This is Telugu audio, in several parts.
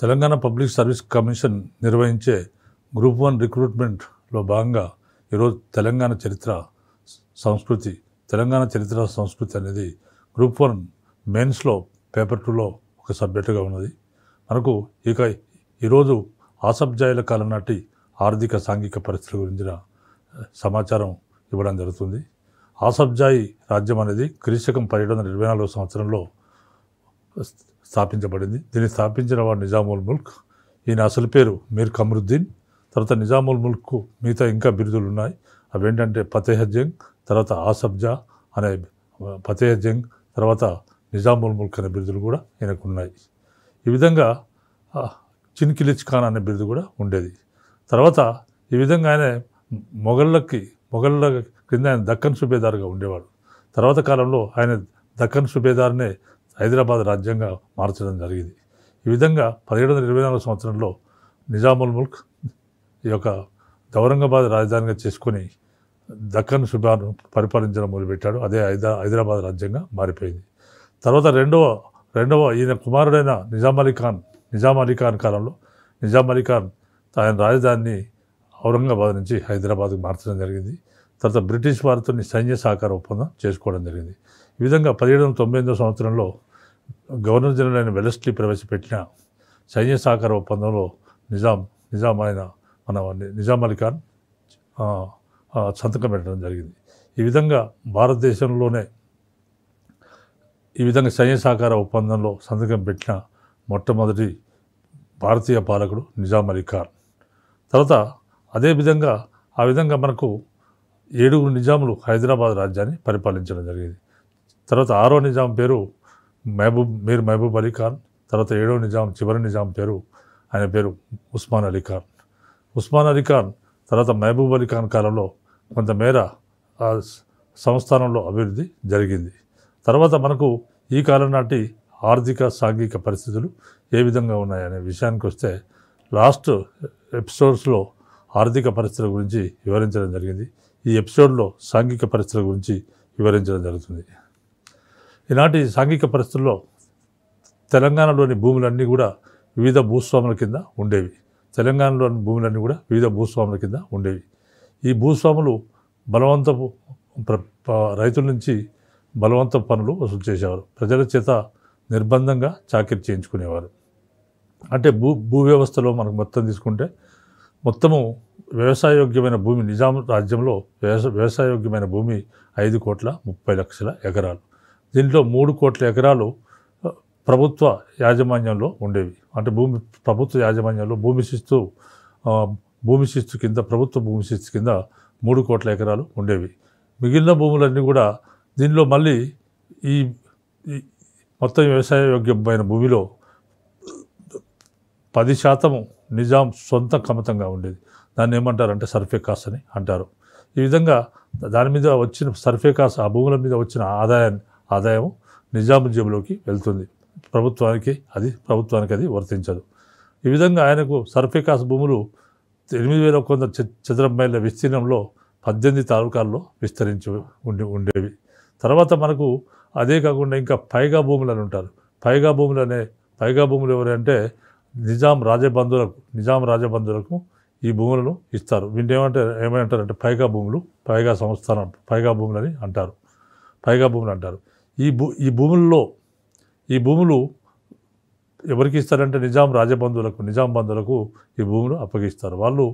తెలంగాణ పబ్లిక్ సర్వీస్ కమిషన్ నిర్వహించే గ్రూప్ 1 రిక్రూట్మెంట్లో భాగంగా ఈరోజు తెలంగాణ చరిత్ర సంస్కృతి అనేది గ్రూప్ 1 మెయిన్స్లో పేపర్ 2లో ఒక సబ్జెక్టుగా ఉన్నది. మనకు ఇక ఈరోజు ఆసబ్జాయిల కాలం నాటి ఆర్థిక సాంఘిక పరిస్థితుల గురించిన సమాచారం ఇవ్వడం జరుగుతుంది. ఆసబ్జాయి రాజ్యం అనేది క్రీస్తకం 1724 సంవత్సరంలో స్థాపించబడింది. దీన్ని స్థాపించిన వాడు నిజాముల్ ముల్క్. ఈయన అసలు పేరు మీర్ కమరుద్దీన్. తర్వాత నిజాముల్ ముల్క్కు మిగతా ఇంకా బిరుదులు ఉన్నాయి. అవేంటంటే ఫతేహ్ జంగ్, తర్వాత ఆసబ్జా అనే ఫతేహ్ జంగ్, తర్వాత నిజాముల్ ముల్క్ అనే బిరుదులు కూడా ఈయనకు ఉన్నాయి. ఈ విధంగా చిన్కిలిచ్ ఖాన్ అనే బిరుదు కూడా ఉండేది. తర్వాత ఈ విధంగా ఆయన మొఘళ్ళ క్రింద ఆయన దక్కన్ సుబేదార్గా ఉండేవాడు. తర్వాత కాలంలో ఆయన దక్కన్ సుబేదార్నే హైదరాబాద్ రాజ్యంగా మార్చడం జరిగింది. ఈ విధంగా 1724 సంవత్సరంలో నిజాముల్ ముల్క్ ఈ యొక్క ఔరంగాబాద్ రాజధానిగా చేసుకొని దక్కన్ సుబేదార్ను పరిపాలించడం మొదలుపెట్టాడు. అదే హైదరాబాద్ రాజ్యంగా మారిపోయింది. తర్వాత రెండవ ఈయన కుమారుడైన నిజాం అలీ ఖాన్ కాలంలో నిజాం అలీ ఖాన్ ఆయన రాజధానిని ఔరంగాబాద్ నుంచి హైదరాబాద్కు మార్చడం జరిగింది. తర్వాత బ్రిటిష్ వారితో సైన్య సహకార ఒప్పందం చేసుకోవడం జరిగింది. ఈ విధంగా 1798 సంవత్సరంలో గవర్నర్ జనరల్ అయిన వెలెస్లీ ప్రవేశపెట్టిన సైన్య సహకార ఒప్పందంలో నిజాం అలీ ఖాన్ సంతకం పెట్టడం జరిగింది. ఈ విధంగా భారతదేశంలోనే ఈ విధంగా సైన్య సహకార ఒప్పందంలో సంతకం పెట్టిన మొట్టమొదటి భారతీయ పాలకుడు నిజాం అలీ ఖాన్. తర్వాత ఆ విధంగా మనకు 7 నిజాములు హైదరాబాద్ రాజ్యాన్ని పరిపాలించడం జరిగింది. తర్వాత 6వ నిజాం పేరు మీర్ మహబూబ్ అలీ ఖాన్. తర్వాత 7వ నిజాం చివరి నిజాం ఆయన పేరు ఉస్మాన్ అలీ ఖాన్. తర్వాత మహబూబ్ అలీ ఖాన్ కాలంలో కొంతమేర ఆ సంస్థానంలో అభివృద్ధి జరిగింది. తర్వాత మనకు ఈ కాలం నాటి ఆర్థిక సాంఘిక పరిస్థితులు ఏ విధంగా ఉన్నాయనే విషయానికి వస్తే లాస్ట్ ఎపిసోడ్స్లో ఆర్థిక పరిస్థితుల గురించి వివరించడం జరిగింది. ఈ ఎపిసోడ్లో సాంఘిక పరిస్థితుల గురించి వివరించడం జరుగుతుంది. ఈనాటి సాంఘిక పరిస్థితుల్లో తెలంగాణలోని భూములన్నీ కూడా వివిధ భూస్వాముల కింద ఉండేవి. ఈ భూస్వాములు రైతుల నుంచి బలవంతపు పనులు వసూలు చేసేవారు. ప్రజల చేత నిర్బంధంగా చాకిరీ చేయించుకునేవారు. అంటే భూ వ్యవస్థలో మనకు మొత్తం తీసుకుంటే మొత్తము వ్యవసాయయోగ్యమైన భూమి నిజాం రాజ్యంలో వ్యవసాయయోగ్యమైన భూమి 5,30,00,000 ఎకరాలు. దీంట్లో 3 కోట్ల ఎకరాలు ప్రభుత్వ యాజమాన్యంలో ఉండేవి. అంటే ప్రభుత్వ యాజమాన్యంలో భూమి శిస్తు కింద ప్రభుత్వ భూమి శిస్తు కింద 3 కోట్ల ఎకరాలు ఉండేవి. మిగిలిన భూములన్నీ కూడా దీనిలో మళ్ళీ ఈ మొత్తం వ్యవసాయయోగ్యమైన భూమిలో 10% నిజాం సొంత కమతంగా ఉండేది. దాన్ని ఏమంటారంటే సర్ఫే కాస్ట్ అని అంటారు. ఈ విధంగా దాని మీద వచ్చిన సర్ఫే కాస్ట్, ఆ భూముల మీద వచ్చిన ఆదాయం నిజాం జేబులోకి వెళ్తుంది. ప్రభుత్వానికి అది వర్తించదు. ఈ విధంగా ఆయనకు సర్ఫే కాస్ట్ భూములు 8,100 చదరపు మైళ్ళ విస్తీర్ణంలో 18 తాలూకాల్లో విస్తరించి ఉండేవి. తర్వాత మనకు అదే కాకుండా ఇంకా పైగా భూములు అని ఉంటారు. పైగా భూములు ఎవరంటే నిజాం రాజబంధువులకు ఈ భూములను ఇస్తారు. వీటిని ఏమంటారంటే పైగా భూములని అంటారు. ఈ భూములు ఎవరికి ఇస్తారంటే నిజాం బంధువులకు ఈ భూములు అప్పగిస్తారు. వాళ్ళు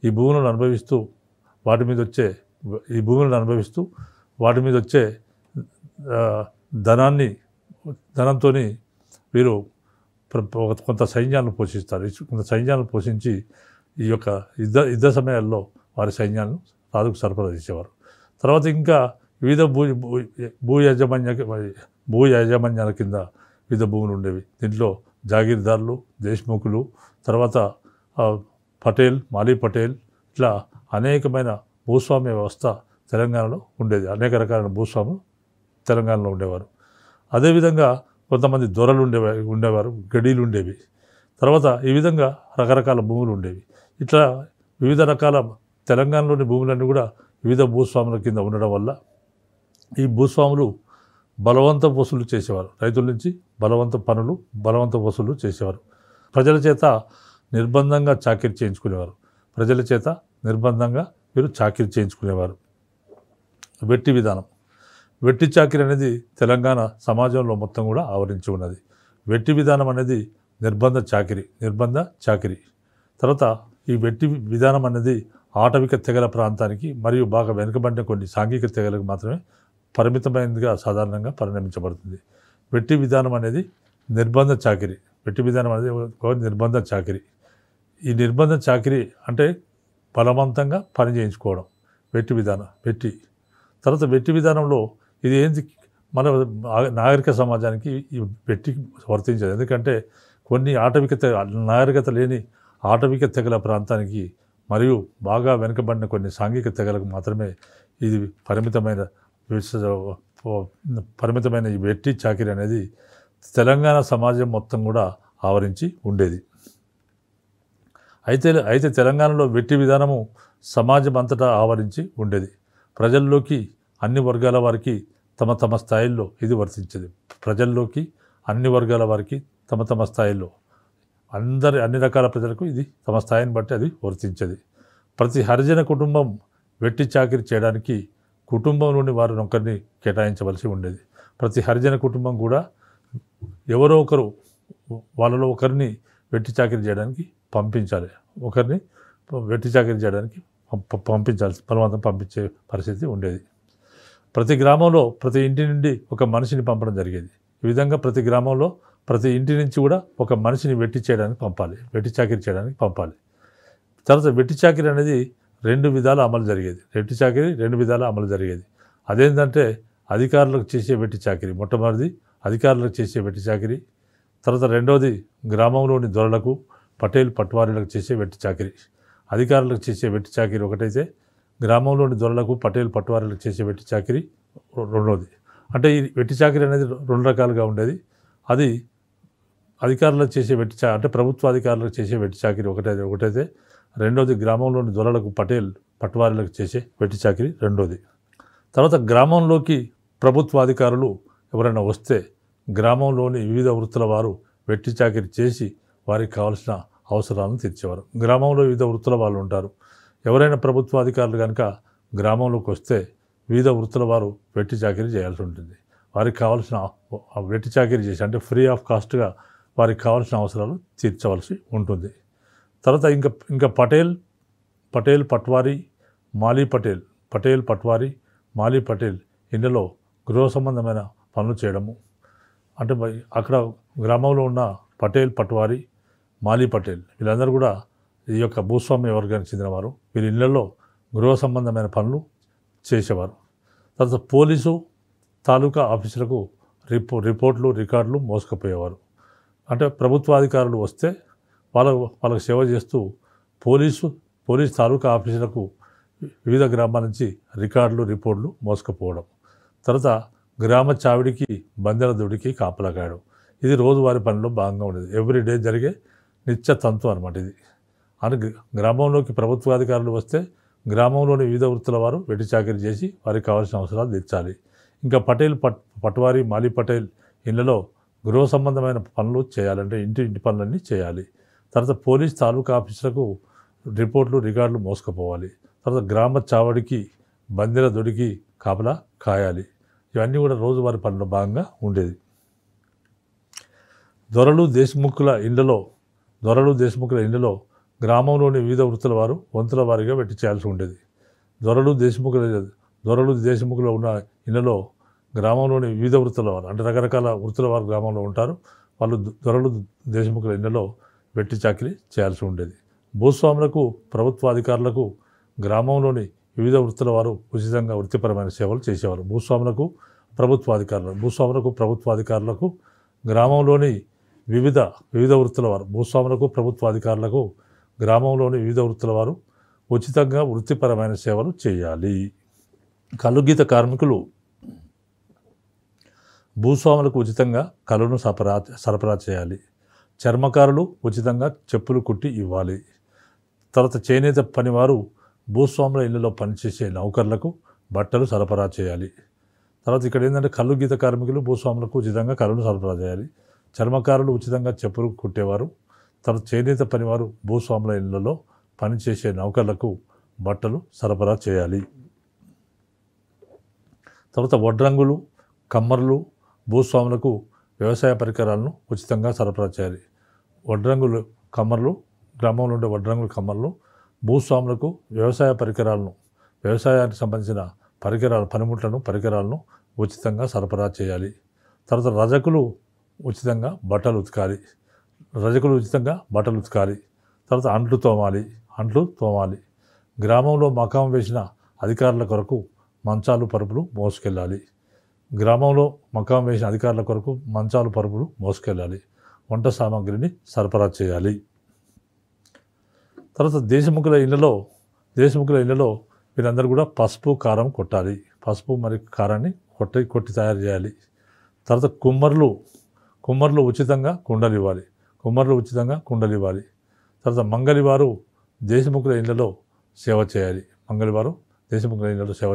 ఈ భూములను అనుభవిస్తూ వాటి మీద వచ్చే ధనంతో వీరు కొంత సైన్యాలను పోషిస్తారు. కొంత సైన్యాలను పోషించి ఈ యొక్క యుద్ధ సమయాల్లో వారి సైన్యాలను రాజుకు సరఫరా చేసేవారు. తర్వాత ఇంకా వివిధ భూ యాజమాన్యాల కింద వివిధ భూములు ఉండేవి. దీంట్లో జాగీర్దారులు, దేశ్ముఖులు, తర్వాత మాలీ పటేల్, ఇట్లా అనేకమైన భూస్వామ్య వ్యవస్థ తెలంగాణలో ఉండేది. అనేక రకాలైన భూస్వాములు తెలంగాణలో ఉండేవారు. అదేవిధంగా కొంతమంది దొరలు ఉండేవారు, గడీలు ఉండేవి. తర్వాత ఈ విధంగా రకరకాల భూములు ఉండేవి. ఇట్లా వివిధ రకాల తెలంగాణలోని భూములన్నీ కూడా వివిధ భూస్వాముల కింద ఉండడం వల్ల ఈ భూస్వాములు బలవంత వసూలు చేసేవారు. రైతుల నుంచి బలవంత వసూలు చేసేవారు. ప్రజల చేత నిర్బంధంగా చాకిరీ చేయించుకునేవారు. ప్రజల చేత నిర్బంధంగా వీరు చాకిరీ చేయించుకునేవారు. వెట్టి విధానం. వెట్టి చాకిరీ అనేది తెలంగాణ సమాజంలో మొత్తం కూడా ఆవరించి ఉన్నది. వెట్టి విధానం అనేది నిర్బంధ చాకిరీ. తర్వాత ఈ వెట్టి విధానం అనేది ఆటవిక తెగల ప్రాంతానికి మరియు బాగా వెనుకబడిన కొన్ని సాంఘిక తెగలకు మాత్రమే పరిమితమైనదిగా సాధారణంగా పరిణమించబడుతుంది. వెట్టి విధానం అనేది నిర్బంధ చాకిరీ. నిర్బంధ చాకిరీ. ఈ నిర్బంధ చాకిరీ అంటే బలవంతంగా పని చేయించుకోవడం వెట్టి. తర్వాత వెట్టి విధానంలో ఇది ఏంది మన నాగరిక సమాజానికి ఈ వెట్టి వర్తించదు. ఎందుకంటే కొన్ని నాగరికత లేని ఆటవిక తెగల ప్రాంతానికి మరియు బాగా వెనుకబడిన కొన్ని సాంఘిక తెగలకు మాత్రమే ఇది పరిమితమైన ఈ వెట్టి చాకిరీ అనేది తెలంగాణ సమాజం మొత్తం కూడా ఆవరించి ఉండేది. అయితే తెలంగాణలో వెట్టి విధానము సమాజం అంతటా ఆవరించి ఉండేది. ప్రజల్లోకి అన్ని వర్గాల వారికి తమ స్థాయిల్లో ఇది వర్తించేది. ప్రజల్లోకి అన్ని వర్గాల వారికి తమ స్థాయిల్లో అన్ని రకాల ప్రజలకు ఇది తమ స్థాయిని బట్టి అది వర్తించేది. ప్రతి హరిజన కుటుంబం వెట్టి చాకిరీ చేయడానికి కుటుంబంలోని వారిని ఒకరిని కేటాయించవలసి ఉండేది. ప్రతి హరిజన కుటుంబం కూడా ఎవరో ఒకరు వాళ్ళలో ఒకరిని వెట్టి చాకిరీ చేయడానికి పంపించాలి. బలవంతం పంపించే పరిస్థితి ఉండేది. ప్రతి గ్రామంలో ప్రతి ఇంటి నుండి ఒక మనిషిని పంపడం జరిగేది. ఈ విధంగా ప్రతి గ్రామంలో ప్రతి ఇంటి నుంచి కూడా ఒక మనిషిని వెట్టి చాకిరీ చేయడానికి పంపాలి. తర్వాత వెట్టి చాకిరీ అనేది రెండు విధాల అమలు జరిగేది. అదేంటంటే అధికారులకు చేసే వెట్టి చాకిరీ. మొట్టమొదటిది అధికారులకు చేసే వెట్టి చాకిరీ. తర్వాత రెండవది గ్రామంలోని దొరలకు పట్వారీలకు చేసే వెట్టి చాకిరీ. అధికారులకు చేసే వెట్టి చాకిరీ ఒకటైతే గ్రామంలోని దొరలకు పట్వారీలకు చేసే వెట్టి చాకిరీ రెండవది. అంటే ఈ వెట్టి చాకిరీ అనేది రెండు రకాలుగా ఉండేది. అది అధికారులకు చేసే అంటే ప్రభుత్వ అధికారులకు చేసే వెట్టి చాకిరీ ఒకటైతే రెండవది గ్రామంలోని దొరలకు పట్వారీలకు చేసే వెట్టి చాకిరీ రెండవది. తర్వాత గ్రామంలోకి ప్రభుత్వ అధికారులు ఎవరైనా వస్తే గ్రామంలోని వివిధ వృత్తుల వారు వెట్టి చాకిరీ చేసి వారికి కావాల్సిన అవసరాలను తీర్చేవారు. గ్రామంలో వివిధ వృత్తుల వాళ్ళు ఉంటారు. ఎవరైనా ప్రభుత్వ అధికారులు కనుక గ్రామంలోకి వస్తే వివిధ వృత్తుల వారు వెట్టి చాకిరీ చేయాల్సి ఉంటుంది. వారికి కావాల్సిన వెట్టి చాకిరీ చేసి అంటే ఫ్రీ ఆఫ్ కాస్ట్గా వారికి కావాల్సిన అవసరాలు తీర్చవలసి ఉంటుంది. తర్వాత ఇంకా పట్వారీ మాలీ పటేల్ ఇళ్లలో గృహ సంబంధమైన పనులు చేయడము. అంటే అక్కడ గ్రామంలో ఉన్న పట్వారీ మాలీ పటేల్ వీళ్ళందరూ కూడా ఈ యొక్క భూస్వామ్య వర్గానికి చెందినవారు. వీరి ఇళ్లలో గృహ సంబంధమైన పనులు చేసేవారు. తర్వాత పోలీసు తాలూకా ఆఫీసులకు రికార్డులు మోసుకుపోయేవారు. అంటే ప్రభుత్వాధికారులు వస్తే వాళ్ళకు సేవ చేస్తూ పోలీస్ తాలూకా ఆఫీసులకు వివిధ గ్రామాల నుంచి రిపోర్టులు మోసుకుపోవడం. తర్వాత గ్రామ చావిడికి బందెల దొడికి కాపలా కాయడం. ఇది రోజువారీ పనిలో భాగంగా ఉండేది. ఎవ్రీడే జరిగే నిత్య తంతు అనమాట ఇది. అని గ్రామంలోకి ప్రభుత్వాధికారులు వస్తే గ్రామంలోని వివిధ వృత్తుల వారు వెట్టి చాకిరీ చేసి వారికి కావాల్సిన అవసరాలు తీర్చాలి. ఇంకా పట్వారీ మాలీ పటేల్ ఇళ్లలో గృహ సంబంధమైన పనులు చేయాలంటే ఇంటి పనులన్నీ చేయాలి. తర్వాత పోలీస్ తాలూకా ఆఫీసులకు రికార్డులు మోసుకుపోవాలి. తర్వాత గ్రామ చావడికి బందెల దొడికి కాపలా కాయాలి. ఇవన్నీ కూడా రోజువారీ పనుల భాగంగా ఉండేది. దొరలు దేశముఖుల ఇళ్లలో గ్రామంలోని వివిధ వృత్తుల వారు వంతుల వారీగా వెట్టి చేయాల్సి ఉండేది. దొరలు దేశముఖులు ఉన్న ఇళ్లలో గ్రామంలోని వివిధ వృత్తుల వారు అంటే రకరకాల వృత్తుల వారు గ్రామంలో ఉంటారు. వాళ్ళు దొరలు దేశముఖుల ఇళ్లలో వెట్టి చాకిరీ చేయాల్సి ఉండేది. భూస్వాములకు ప్రభుత్వాధికారులకు గ్రామంలోని వివిధ వృత్తుల వారు ఉచితంగా వృత్తిపరమైన సేవలు చేసేవారు. భూస్వాములకు ప్రభుత్వాధికారులకు గ్రామంలోని వివిధ వృత్తుల వారు ఉచితంగా వృత్తిపరమైన సేవలు చేయాలి. కలుగీత కార్మికులు భూస్వాములకు ఉచితంగా కలును సరఫరా చేయాలి. చర్మకారులు ఉచితంగా చెప్పులు కుట్టి ఇవ్వాలి. తర్వాత చేనేత పనివారు భూస్వాముల ఇళ్లలో పనిచేసే నౌకర్లకు బట్టలు సరఫరా చేయాలి. తర్వాత ఇక్కడ ఏంటంటే కలుగీత కార్మికులు భూస్వాములకు ఉచితంగా కలును సరఫరా చేయాలి. చర్మకారులు ఉచితంగా చెప్పులు కుట్టేవారు. తర్వాత చేనేత పనివారు భూస్వాముల ఇళ్లలో పనిచేసే నౌకర్లకు బట్టలు సరఫరా చేయాలి. తర్వాత వడ్రంగులు, కమ్మర్లు భూస్వాములకు వ్యవసాయ పరికరాలను ఉచితంగా సరఫరా చేయాలి. వడ్రంగులు, కమ్మర్లు, గ్రామంలో ఉండే వడ్రంగులు, కమ్మర్లు భూస్వాములకు వ్యవసాయ పరికరాలను, వ్యవసాయానికి సంబంధించిన పరికరాలను ఉచితంగా సరఫరా చేయాలి. తర్వాత రజకులు ఉచితంగా బట్టలు ఉతకాలి. తర్వాత అంట్లు తోమాలి. గ్రామంలో మకాం వేసిన అధికారుల కొరకు మంచాలు, పరుపులు మోసుకెళ్ళాలి. వంట సామాగ్రిని సరఫరా చేయాలి. తర్వాత దేశముఖుల ఇళ్లలో వీరందరూ కూడా పసుపు, కారం కొట్టాలి. పసుపు మరియు కారాన్ని కొట్టి తయారు చేయాలి. తర్వాత కుమ్మర్లు ఉచితంగా కుండలు ఇవ్వాలి. తర్వాత మంగళవారు దేశముఖుల ఇళ్లలో సేవ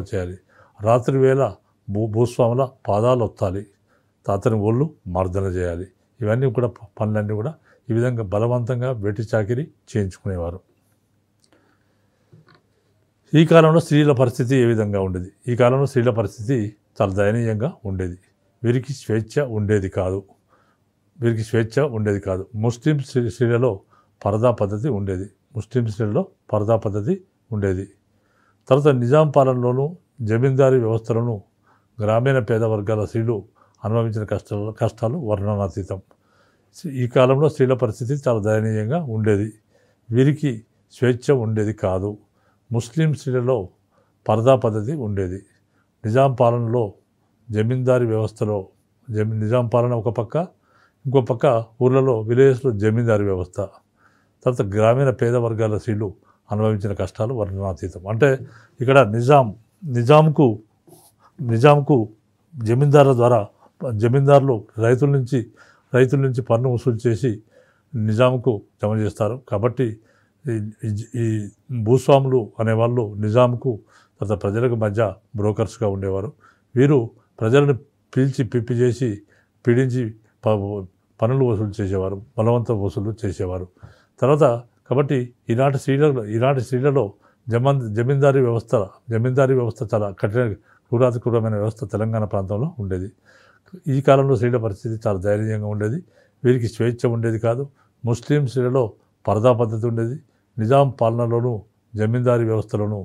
చేయాలి. రాత్రి వేళ భూస్వాముల పాదాలు ఒత్తాలి. అతని ఒళ్ళు మర్దన చేయాలి. ఇవన్నీ కూడా పనులన్నీ కూడా ఈ విధంగా బలవంతంగా వెట్టి చాకిరీ చేయించుకునేవారు. ఈ కాలంలో స్త్రీల పరిస్థితి ఏ విధంగా ఉండేది? ఈ కాలంలో స్త్రీల పరిస్థితి చాలా దయనీయంగా ఉండేది. వీరికి స్వేచ్ఛ ఉండేది కాదు. ముస్లిం స్త్రీలలో పరదా పద్ధతి ఉండేది. తర్వాత నిజాం పాలనలోనూ జమీందారీ వ్యవస్థలను గ్రామీణ పేద వర్గాల స్త్రీలు అనుభవించిన కష్టాలు వర్ణనాతీతం. ఈ కాలంలో స్త్రీల పరిస్థితి చాలా దయనీయంగా ఉండేది. వీరికి స్వేచ్ఛ ఉండేది కాదు. ముస్లిం స్త్రీలలో పరదా పద్ధతి ఉండేది. నిజాం పాలనలో జమీందారీ వ్యవస్థలో నిజాం పాలన ఒక పక్క, ఇంకో పక్క ఊర్లలో విలేజ్లో జమీందారీ వ్యవస్థ. తర్వాత గ్రామీణ పేద వర్గాల స్త్రీలు అనుభవించిన కష్టాలు వర్ణనాతీతం. అంటే ఇక్కడ నిజాంకు జమీందారులు రైతుల నుంచి పన్ను వసూలు చేసి నిజాంకు జమ చేస్తారు. కాబట్టి ఈ భూస్వాములు అనేవాళ్ళు నిజాంకు తర్వాత ప్రజలకు మధ్య బ్రోకర్స్గా ఉండేవారు. వీరు ప్రజలను పిప్పి చేసి పీడించి పన్నులు వసూలు చేసేవారు, బలవంత వసూలు చేసేవారు. తర్వాత కాబట్టి ఈనాటి స్త్రీలలో జమీందారీ వ్యవస్థ చాలా క్రూరమైన వ్యవస్థ తెలంగాణ ప్రాంతంలో ఉండేది. ఈ కాలంలో స్త్రీల పరిస్థితి చాలా దయనీయంగా ఉండేది. వీరికి స్వేచ్ఛ ఉండేది కాదు. ముస్లిం స్త్రీలలో పరదా పద్ధతి ఉండేది. నిజాం పాలనలోనూ జమీందారీ వ్యవస్థలోనూ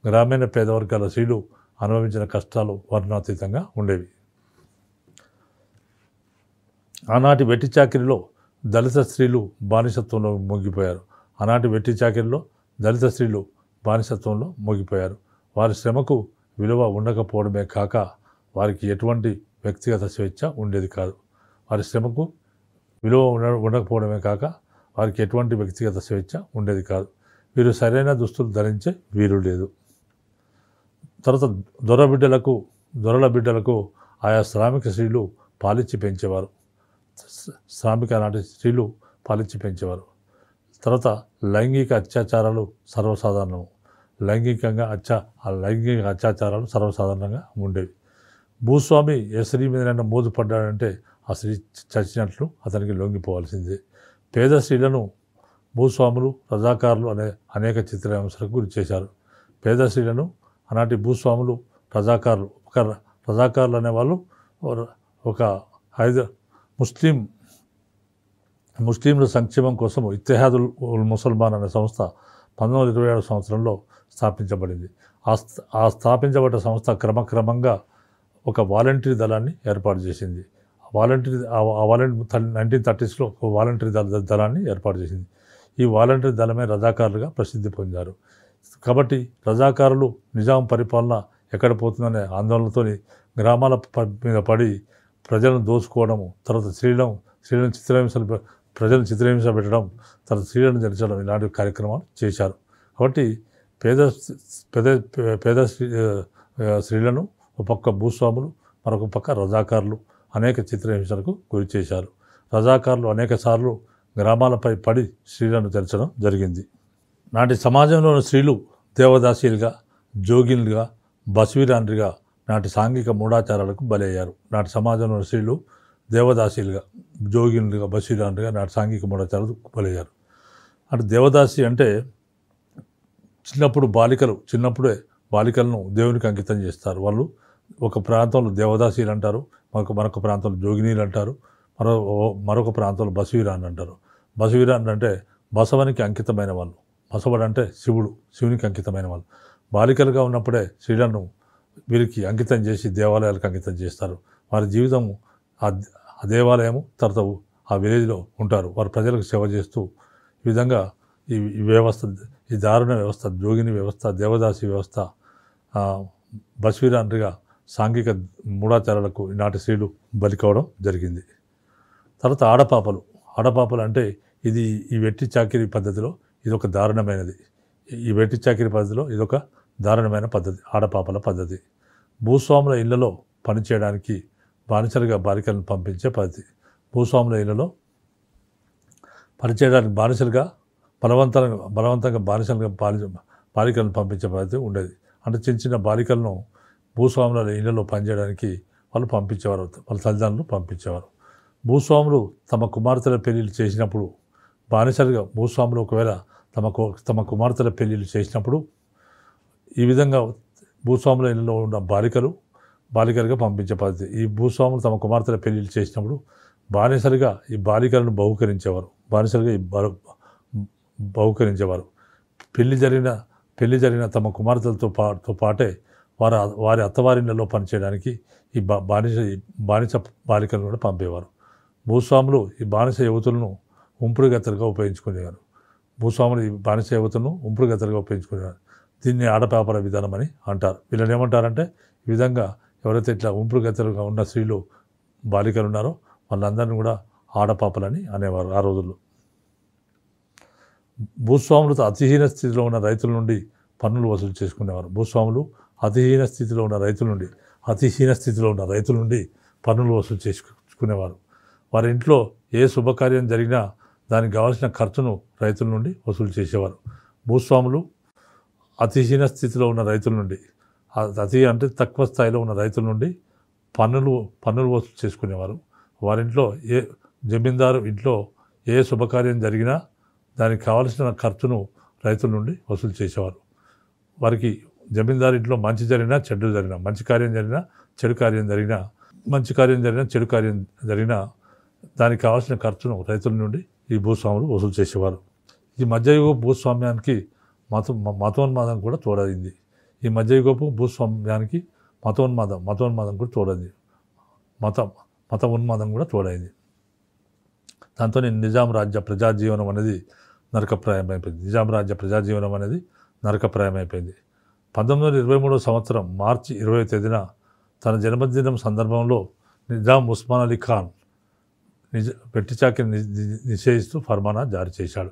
గ్రామీణ పేద వర్గాల స్త్రీలు అనుభవించిన కష్టాలు వర్ణనాతీతంగా ఉండేవి. ఆనాటి వెట్టి చాకిరిలో దళిత స్త్రీలు బానిసత్వంలో మోగిపోయారు. వారి శ్రమకు విలువ ఉండకపోవడమే కాక వారికి ఎటువంటి వ్యక్తిగత స్వేచ్ఛ ఉండేది కాదు. వీరు సరైన దుస్తులు ధరించే వీలు లేదు. తర్వాత దొరల బిడ్డలకు ఆయా శ్రామిక స్త్రీలు పాలిచ్చి పెంచేవారు. తర్వాత లైంగిక అత్యాచారాలు సర్వసాధారణంగా ఉండేవి. భూస్వామి ఏ స్త్రీ మీదైనా మోజు పడ్డాడంటే ఆ స్త్రీ చచ్చినట్లు అతనికి లొంగిపోవాల్సిందే. పేద స్త్రీలను భూస్వాములు, రజాకారులు అనే అనేక చిత్రహింసలకు గురి చేశారు. పేద స్త్రీలను ఆనాటి భూస్వాములు, రజాకారులు అనేవాళ్ళు ఒక ముస్లింల సంక్షేమం కోసం ఇత్తెహాదుల్ ముసల్మాన్ అనే సంస్థ 1927 సంవత్సరంలో స్థాపించబడింది. ఆ స్థాపించబడ్డ సంస్థ క్రమక్రమంగా ఒక వాలంటరీ దళాన్ని ఏర్పాటు చేసింది. 1930sలో ఒక వాలంటరీ దళాన్ని ఏర్పాటు చేసింది. ఈ వాలంటరీ దళమే రజాకారులుగా ప్రసిద్ధి పొందారు. కాబట్టి రజాకారులు నిజాం పరిపాలన ఎక్కడ పోతుందనే ఆందోళనతో గ్రామాల మీద పడి ప్రజలను దోచుకోవడము, తర్వాత ప్రజలను చిత్రహింస పెట్టడం, తర్వాత స్త్రీలను జరించడం ఇలాంటి కార్యక్రమాలు చేశారు. కాబట్టి పేద స్త్రీలను ఒక పక్క భూస్వాములు, మరొక పక్క రజాకారులు అనేక చిత్రహింసలకు గురి చేశారు. రజాకారులు అనేక సార్లు గ్రామాలపై పడి స్త్రీలను తెరచడం జరిగింది. నాటి సమాజంలోని స్త్రీలు దేవదాసీలుగా, జోగిన్లుగా, బస్వీరాన్రిగా నాటి సాంఘిక మూఢాచారాలకు బలయ్యారు. నాటి సమాజంలోని స్త్రీలు దేవదాసీలుగా, జోగినులుగా, బషీరాన్లుగా నాటి సాంఘిక మూఢాచారాలు బలయ్యారు. అంటే దేవదాసి అంటే చిన్నప్పుడే బాలికలను దేవునికి అంకితం చేస్తారు. వాళ్ళు ఒక ప్రాంతంలో దేవదాసీలు అంటారు, మరొక ప్రాంతంలో జోగినీలు అంటారు, మరొక ప్రాంతంలో బసవీరాన్ అంటారు. బసవీరాన్ అంటే బసవనికి అంకితమైన వాళ్ళు. బసవుడు అంటే శివునికి అంకితమైన వాళ్ళు. బాలికలుగా ఉన్నప్పుడే స్త్రీలను వీరికి అంకితం చేసి దేవాలయాలకు అంకితం చేస్తారు. వారి జీవితం ఆ దేవాలయము తర్వాత ఆ విలేజ్లో ఉంటారు. వారు ప్రజలకు సేవ చేస్తూ ఈ విధంగా ఈ వ్యవస్థ, ఈ దారుణ వ్యవస్థ, జోగిని వ్యవస్థ, దేవదాసి వ్యవస్థ, బసవీరాన్లుగా సాంఘిక మూఢాచారాలకు ఈనాటి స్త్రీలు బలి కావడం జరిగింది. తర్వాత ఆడపాపలు అంటే ఈ వెట్టి చాకిరీ పద్ధతిలో ఇదొక దారుణమైనది. ఈ వెట్టి చాకిరీ పద్ధతిలో ఇదొక దారుణమైన పద్ధతి, ఆడపాపల పద్ధతి. భూస్వాముల ఇళ్లలో పనిచేయడానికి బానిసలుగా బాలికలను పంపించే పద్ధతి. భూస్వాముల ఇళ్లలో పనిచేయడానికి బలవంతంగా బానిసలుగా బాలికలను పంపించే పద్ధతి ఉండేది. అంటే చిన్న బాలికలను భూస్వాముల ఇళ్లలో పనిచేయడానికి వాళ్ళు పంపించేవారు, వాళ్ళ తల్లిదండ్రులు పంపించేవారు. భూస్వాములు తమ కుమార్తెల పెళ్లిళ్ళు చేసినప్పుడు బానిసలుగా భూస్వాములు ఒకవేళ తమ కుమార్తెల పెళ్లిళ్ళు చేసినప్పుడు ఈ విధంగా భూస్వాముల ఇళ్లలో ఉన్న బాలికలుగా పంపించే పద్ధతి. ఈ భూస్వాములు తమ కుమార్తెల పెళ్లిళ్ళు చేసినప్పుడు బానిసలుగా ఈ బాలికలను బహుకరించేవారు. పెళ్లి జరిగిన తమ కుమార్తెలతో పాటే వారి అత్తవారిళ్లలో పనిచేయడానికి ఈ బానిస బాలికలను కూడా పంపేవారు. భూస్వాములు ఈ బానిస యువతులను ఉంపుడుగత్తెలుగా ఉపయోగించుకునేవారు. దీన్ని ఆడపాపల విధానం అని అంటారు. వీళ్ళని ఏమంటారంటే, ఈ విధంగా ఎవరైతే ఇట్లా ఉంపుడుగత్తెలుగా ఉన్న స్త్రీలు బాలికలు ఉన్నారో వాళ్ళందరినీ కూడా ఆడపాపలని అనేవారు ఆ రోజుల్లో. భూస్వాములతో అతిహీన స్థితిలో ఉన్న రైతుల నుండి పన్నులు వసూలు చేసుకునేవారు. భూస్వాములు అతిహీన స్థితిలో ఉన్న రైతుల నుండి పన్నులు వసూలు చేసుకునేవారు. వారి ఇంట్లో ఏ శుభకార్యం జరిగినా దానికి కావాల్సిన ఖర్చును రైతుల నుండి వసూలు చేసేవారు. భూస్వాములు అతిహీన స్థితిలో ఉన్న రైతుల నుండి, అంటే తక్కువ స్థాయిలో ఉన్న రైతుల నుండి పన్నులు వసూలు చేసుకునేవారు. వారింట్లో జమీందారు ఇంట్లో ఏ శుభకార్యం జరిగినా దానికి కావలసిన ఖర్చును రైతుల నుండి వసూలు చేసేవారు. వారికి జమీందారు ఇంట్లో మంచి జరిగినా చెడు జరిగినా, మంచి కార్యం జరిగినా చెడు కార్యం జరిగినా దానికి కావాల్సిన ఖర్చును రైతుల నుండి ఈ భూస్వాములు వసూలు చేసేవారు. ఈ మధ్యయుగ భూస్వామ్యానికి మతోన్మాదం కూడా తోడైంది. మత ఉన్మాదం కూడా తోడైంది. దాంతో నిజాం రాజ్య ప్రజాజీవనం అనేది నరకప్రాయమైపోయింది. 1923 సంవత్సరం మార్చి 20వ తేదీన తన జన్మదినం సందర్భంలో నిజాం ఉస్మాన్ అలీ ఖాన్ వెట్టి చాకిరీని నిషేధిస్తూ ఫర్మానా జారీ చేశాడు.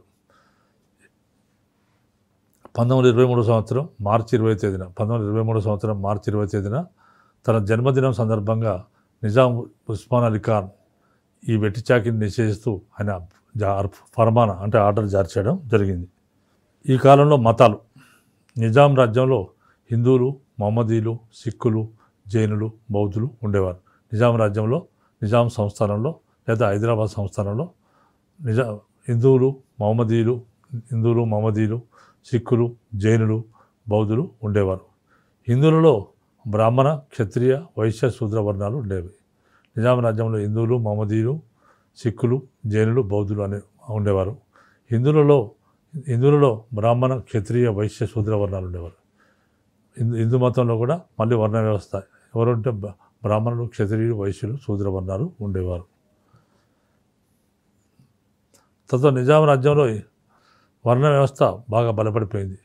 1923 సంవత్సరం మార్చి 20వ తేదీన తన జన్మదినం సందర్భంగా నిజాం ఉస్మాన్ అలీ ఖాన్ ఈ వెట్టి చాకిరీని నిషేధిస్తూ ఆయన ఫర్మానా అంటే ఆర్డర్ జారీ చేయడం జరిగింది. ఈ కాలంలో మతాలు. నిజాం రాజ్యంలో హిందువులు, మహమ్మదీయులు, సిక్కులు, జైనులు, బౌద్ధులు ఉండేవారు. నిజాం సంస్థానంలో లేదా హైదరాబాద్ సంస్థానంలో హిందువులు, మహమ్మదీయులు, సిక్కులు, జైనులు, బౌద్ధులు ఉండేవారు. హిందువులలో బ్రాహ్మణ, క్షత్రియ, వైశ్య, శూద్ర వర్ణాలు ఉండేవి. నిజాం రాజ్యంలో హిందువులు, మహమ్మదీయులు, సిక్కులు, జైనులు, బౌద్ధులు ఉండేవారు. హిందువులలో బ్రాహ్మణ, క్షత్రియ, వైశ్య, శూద్ర వర్ణాలు ఉండేవారు. హిందూ మతంలో కూడా మళ్ళీ వర్ణ వ్యవస్థ. ఎవరంటే బ్రాహ్మణులు, క్షత్రియులు, వైశ్యులు, శూద్ర వర్ణాలు ఉండేవారు. తర్వాత నిజాం రాజ్యంలో వర్ణ వ్యవస్థ బాగా బలపడిపోయింది.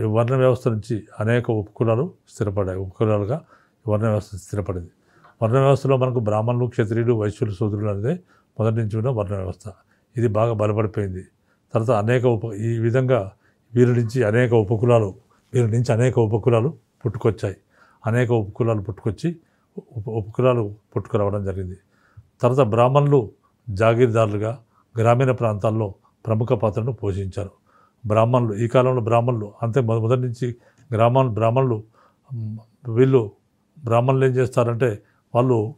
ఈ వర్ణ వ్యవస్థ నుంచి అనేక ఉపకులాలు స్థిరపడ్డాయి. ఉపకులాలుగా వర్ణ వ్యవస్థ స్థిరపడింది. వర్ణ వ్యవస్థలో మనకు బ్రాహ్మణులు, క్షత్రియులు, వైశ్యులు, శూద్రులు అనేది మొదటి నుంచి ఉన్న వర్ణ వ్యవస్థ. ఇది బాగా బలపడిపోయింది. తర్వాత ఈ విధంగా వీరి నుంచి అనేక ఉపకులాలు పుట్టుకొచ్చాయి. ఉపకులాలు పుట్టుకురావడం జరిగింది. తర్వాత బ్రాహ్మణులు జాగీర్దారులుగా గ్రామీణ ప్రాంతాల్లో ప్రముఖ పాత్రను పోషించారు. ఈ కాలంలో బ్రాహ్మణులు అంతే మొదటి నుంచి బ్రాహ్మణులు వీళ్ళు బ్రాహ్మణులు ఏం చేస్తారంటే వాళ్ళు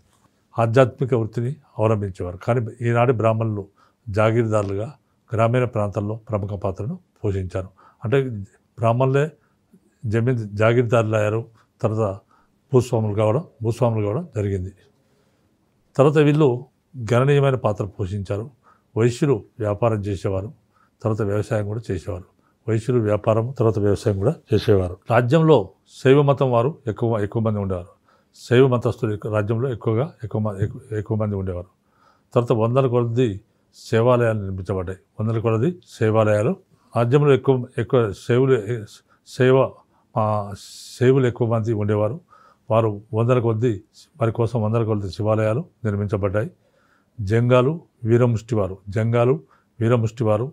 ఆధ్యాత్మిక వృత్తిని అవలంబించేవారు. కానీ ఈనాటి బ్రాహ్మణులు జాగీర్దారులుగా గ్రామీణ ప్రాంతాల్లో ప్రముఖ పాత్రను పోషించారు. అంటే బ్రాహ్మణులే జాగీర్దారులు అయ్యారు. తర్వాత భూస్వాములు కావడం జరిగింది. తర్వాత వీళ్ళు గణనీయమైన పాత్ర పోషించారు. వైశ్యులు వ్యాపారం చేసేవారు, తర్వాత వ్యవసాయం కూడా చేసేవారు. వైశ్యులు వ్యాపారం, తర్వాత వ్యవసాయం కూడా చేసేవారు. రాజ్యంలో శైవ మతం వారు ఎక్కువ మంది ఉండేవారు. శైవ మతస్థులు రాజ్యంలో ఎక్కువ మంది ఉండేవారు. తర్వాత వందల కొలది శైవాలయాలు నిర్మించబడ్డాయి. వందల కొలది శైవాలయాలు. రాజ్యంలో ఎక్కువ శైవులు ఎక్కువ మంది ఉండేవారు. వారి కోసం వందల కొలది శివాలయాలు నిర్మించబడ్డాయి. జంగాలు వీరముష్టివారు,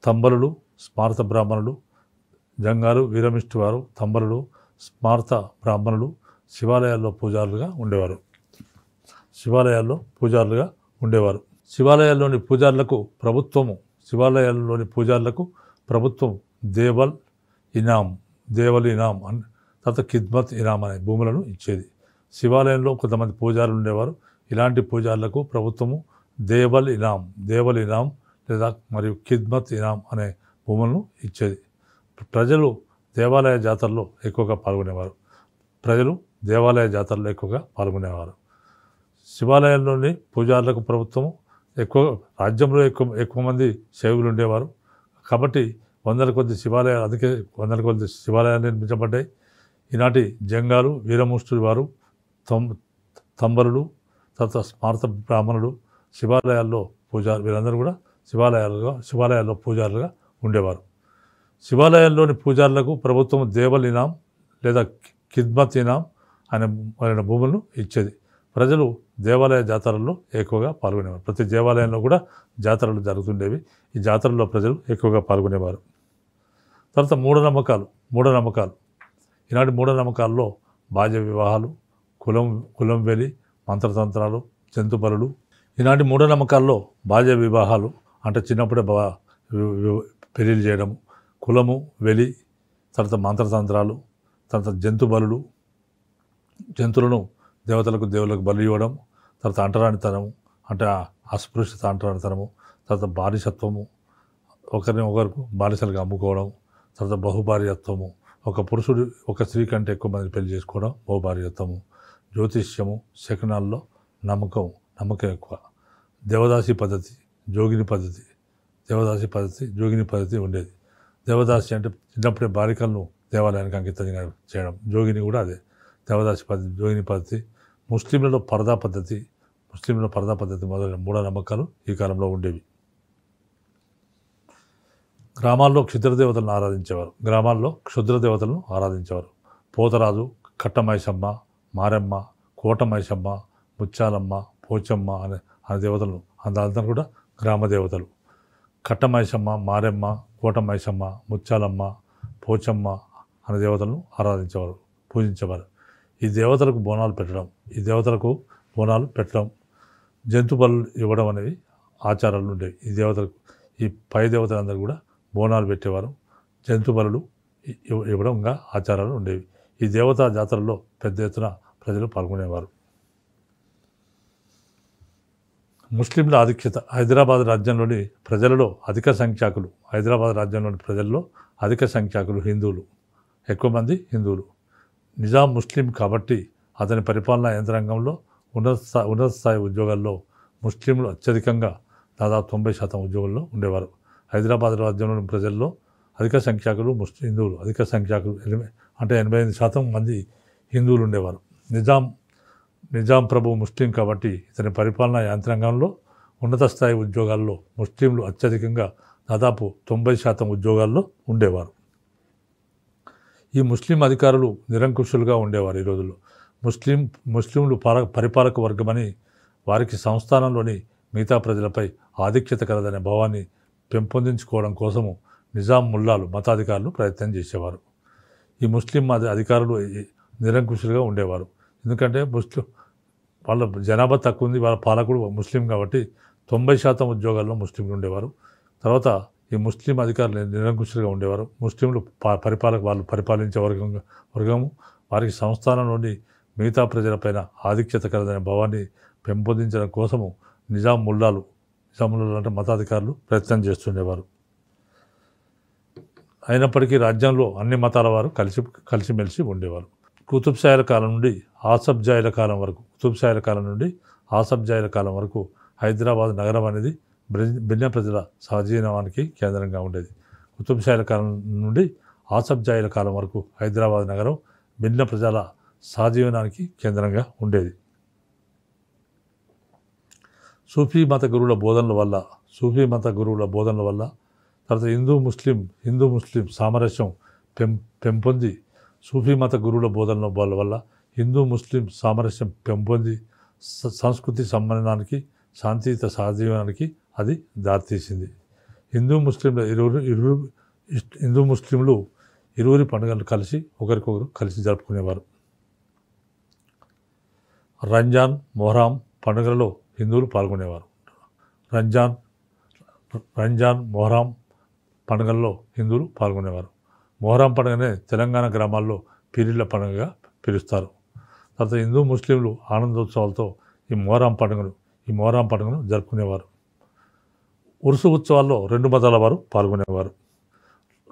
తంబలులు, స్మార్త బ్రాహ్మణులు. జంగాలు, వీరముష్టివారు, తంబలులు, స్మార్త బ్రాహ్మణులు శివాలయాల్లో పూజారులుగా ఉండేవారు. శివాలయాల్లోని ప్రభుత్వం దేవల్ ఇనాం తర్వాత కిద్మత్ ఇనాం అనే భూములను ఇచ్చేది. శివాలయంలో కొంతమంది పూజారులు ఉండేవారు. ఇలాంటి పూజారులకు ప్రభుత్వము దేవల్ ఇనాం లేదా మరియు కిద్మత్ ఇనాం అనే భూములను ఇచ్చేది. ప్రజలు దేవాలయ జాతరలో ఎక్కువగా పాల్గొనేవారు. శివాలయంలోని పూజారులకు ప్రభుత్వము రాజ్యంలో ఎక్కువ మంది శైవులు ఉండేవారు. కాబట్టి వందల కొద్ది శివాలయాలు నిర్మించబడ్డాయి. ఈనాటి జంగాలు, వీరముష్టివారు, తంబరులు, తర్వాత స్మార్త బ్రాహ్మణులు వీరందరూ కూడా శివాలయాల్లో పూజారులుగా ఉండేవారు. శివాలయాల్లోని పూజారులకు ప్రభుత్వం దేవల్ ఇనాం లేదా కిద్మత్ ఇనాం అనే భూములను ఇచ్చేది. ప్రజలు దేవాలయ జాతరల్లో ఎక్కువగా పాల్గొనేవారు. ప్రతి దేవాలయంలో కూడా జాతరలు జరుగుతుండేవి. ఈ జాతరల్లో ప్రజలు ఎక్కువగా పాల్గొనేవారు. తర్వాత మూఢనమ్మకాలు. ఈనాటి మూఢనమ్మకాల్లో బాల్య వివాహాలు, కులం వెలి, మంత్రతంత్రాలు, జంతు బలులు. ఈనాటి మూఢనమ్మకాల్లో బాల్య వివాహాలు అంటే చిన్నప్పుడే పెళ్లిళ్ళు చేయడము, కులము వెలి, తర్వాత మంత్రతంత్రాలు, తర్వాత జంతు బలులు, జంతువులను దేవులకు బలి ఇవ్వడం, తర్వాత అంటరానితనము అంటే అస్పృశ్యత అంటరానితనము, తర్వాత బానిసత్వము, ఒకరికి బానిసలుగా అమ్ముకోవడం, తర్వాత బహుభార్యత్వము, ఒక పురుషుడు ఒక స్త్రీ కంటే ఎక్కువ మంది పెళ్లి చేసుకోవడం బహుభార్యత్వము, జ్యోతిష్యము, శకునాల్లో నమ్మకం ఎక్కువ, దేవదాసి పద్ధతి, జోగిని పద్ధతి ఉండేది. దేవదాసి అంటే చిన్నప్పుడే బాలికలను దేవాలయానికి అంకితం చేయడం. జోగిని కూడా అదే దేవదాసి పద్ధతి, జోగిని పద్ధతి. ముస్లింలలో పరదా పద్ధతి మొదలైన మూఢనమ్మకాలు ఈ కాలంలో ఉండేవి. గ్రామాల్లో క్షుద్రదేవతలను ఆరాధించేవారు. పోతరాజు, కట్టమైసమ్మ, మారెమ్మ, కోటమైసమ్మ, ముచ్చాలమ్మ, పోచమ్మ అనే దేవతలను అందరూ కూడా గ్రామ దేవతలు. కట్టమైసమ్మ, మారెమ్మ, కోటమైసమ్మ, ముచ్చాలమ్మ, పోచమ్మ అనే దేవతలను పూజించేవారు. ఈ దేవతలకు బోనాలు పెట్టడం, జంతు బలు ఇవ్వడం అనేవి ఆచారాలు ఉండేవి. ఈ పై దేవతలందరూ కూడా బోనాలు పెట్టేవారు. జంతు బలులు ఇవ్వడంగా ఆచారాలు ఉండేవి. ఈ దేవతా జాతరలో పెద్ద ఎత్తున ప్రజలు పాల్గొనేవారు. ముస్లింల ఆధిక్యత. హైదరాబాద్ రాజ్యంలోని ప్రజలలో అధిక సంఖ్యాకులు హిందువులు, ఎక్కువ మంది హిందువులు. నిజాం ముస్లిం కాబట్టి అతని పరిపాలనా యంత్రాంగంలో ఉన్నత స్థాయి ఉద్యోగాల్లో ముస్లింలు అత్యధికంగా దాదాపు 90% ఉద్యోగుల్లో ఉండేవారు. హైదరాబాద్ రాజ్యంలోని ప్రజల్లో అధిక సంఖ్యాకులు హిందువులు, అంటే 85% మంది హిందువులు ఉండేవారు. నిజాం ప్రభు ముస్లిం కాబట్టి ఇతని పరిపాలనా యంత్రాంగంలో ఉన్నత స్థాయి ఉద్యోగాల్లో ముస్లింలు అత్యధికంగా దాదాపు 90% ఉద్యోగాల్లో ఉండేవారు. ఈ ముస్లిం అధికారులు నిరంకుశులుగా ఉండేవారు. ఈ రోజుల్లో ముస్లింలు పరిపాలక వర్గమని వారికి సంస్థానంలోని మిగతా ప్రజలపై ఆధిక్యత కలదనే భావాన్ని పెంపొందించుకోవడం కోసము నిజాం ముల్లాలు, మతాధికారులు ప్రయత్నం చేసేవారు. ఈ ముస్లిం అధికారులు నిరంకుశులుగా ఉండేవారు. ఎందుకంటే వాళ్ళ జనాభా తక్కువ ఉంది, వాళ్ళ పాలకుడు ముస్లిం కాబట్టి 90% ఉద్యోగాల్లో ముస్లింలు ఉండేవారు. తర్వాత ఈ ముస్లిం అధికారులు నిరంకుశులుగా ఉండేవారు. ముస్లింలు వాళ్ళు పరిపాలించే వర్గము వారికి సంస్థానంలోని మిగతా ప్రజలపైన ఆధిక్యత కలదనే భావాన్ని పెంపొందించడం కోసము నిజాముల్లాలు అంటే మతాధికారులు ప్రయత్నం చేస్తుండేవారు. అయినప్పటికీ రాజ్యంలో అన్ని మతాల వారు కలిసిమెలిసి ఉండేవారు. కుతుబ్షాహీల కాలం నుండి ఆసఫ్జాయిల కాలం వరకు హైదరాబాద్ నగరం అనేది భిన్న ప్రజల సహజీవనానికి కేంద్రంగా ఉండేది. కుతుబ్షాహీల కాలం నుండి ఆసఫ్జాయిల కాలం వరకు హైదరాబాద్ నగరం భిన్న ప్రజల సహజీవనానికి కేంద్రంగా ఉండేది. సూఫీ మత గురువుల బోధనల వల్ల తర్వాత హిందూ ముస్లిం సామరస్యం పెంపొంది సూఫీ మత గురువుల బోధనల వల్ల హిందూ ముస్లిం సామరస్యం పెంపొంది సంస్కృతి సమ్మేళనానికి శాంతియుత సహజీవనానికి అది దారితీసింది. హిందూ ముస్లింలు ఇరువురి పండుగలు ఒకరికొకరు కలిసి జరుపుకునేవారు. రంజాన్, మొహరం పండుగలలో హిందువులు పాల్గొనేవారు. మొహరం పండుగల్లో హిందువులు పాల్గొనేవారు. మొహరం పండుగనే తెలంగాణ గ్రామాల్లో పీరీల పండుగగా పిలుస్తారు. తర్వాత హిందూ ముస్లింలు ఆనందోత్సవాలతో ఈ మొహరం పండుగను జరుపుకునేవారు. ఉరుసు ఉత్సవాల్లో రెండు మతాల వారు పాల్గొనేవారు.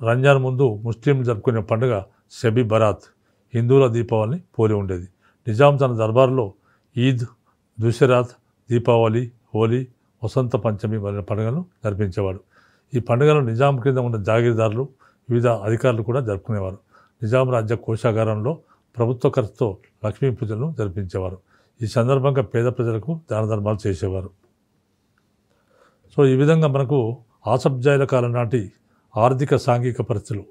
రంజాన్ ముందు ముస్లింలు జరుపుకునే పండుగ షబీ బరాత్, హిందువుల దీపావళిని పోలి ఉండేది. నిజాం తన దర్బారులో ఈద్, దుషరాత్, దీపావళి, హోలీ, వసంత పంచమి మొదలైన పండుగలను జరిపించేవాడు. ఈ పండుగలను నిజాం కింద ఉన్న జాగీర్దారులు, వివిధ అధికారులు కూడా జరుపుకునేవారు. నిజాం రాజ్య కోశాగారంలో ప్రభుత్వ ఖర్చుతో లక్ష్మీ పూజలను జరిపించేవారు. ఈ సందర్భంగా పేద ప్రజలకు దాన ధర్మాలు చేసేవారు. సో ఈ విధంగా మనకు ఆసఫ్జాయిల కాలం నాటి ఆర్థిక సాంఘిక పరిస్థితులను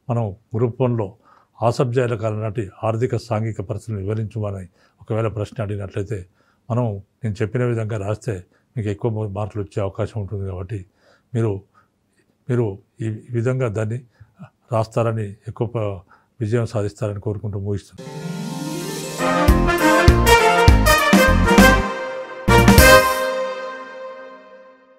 మనం గ్రూప్ 1లో ఆసఫ్జాయిల కాలం నాటి ఆర్థిక సాంఘిక పరిస్థితులను వివరించమని ఒకవేళ ప్రశ్న అడిగినట్లయితే నేను చెప్పిన విధంగా రాస్తే మీకు ఎక్కువ మార్కులు వచ్చే అవకాశం ఉంటుంది. కాబట్టి మీరు ఈ విధంగా దాన్ని రాస్తారని, ఎక్కువ విజయం సాధిస్తారని కోరుకుంటూ ముగిస్తున్నాను.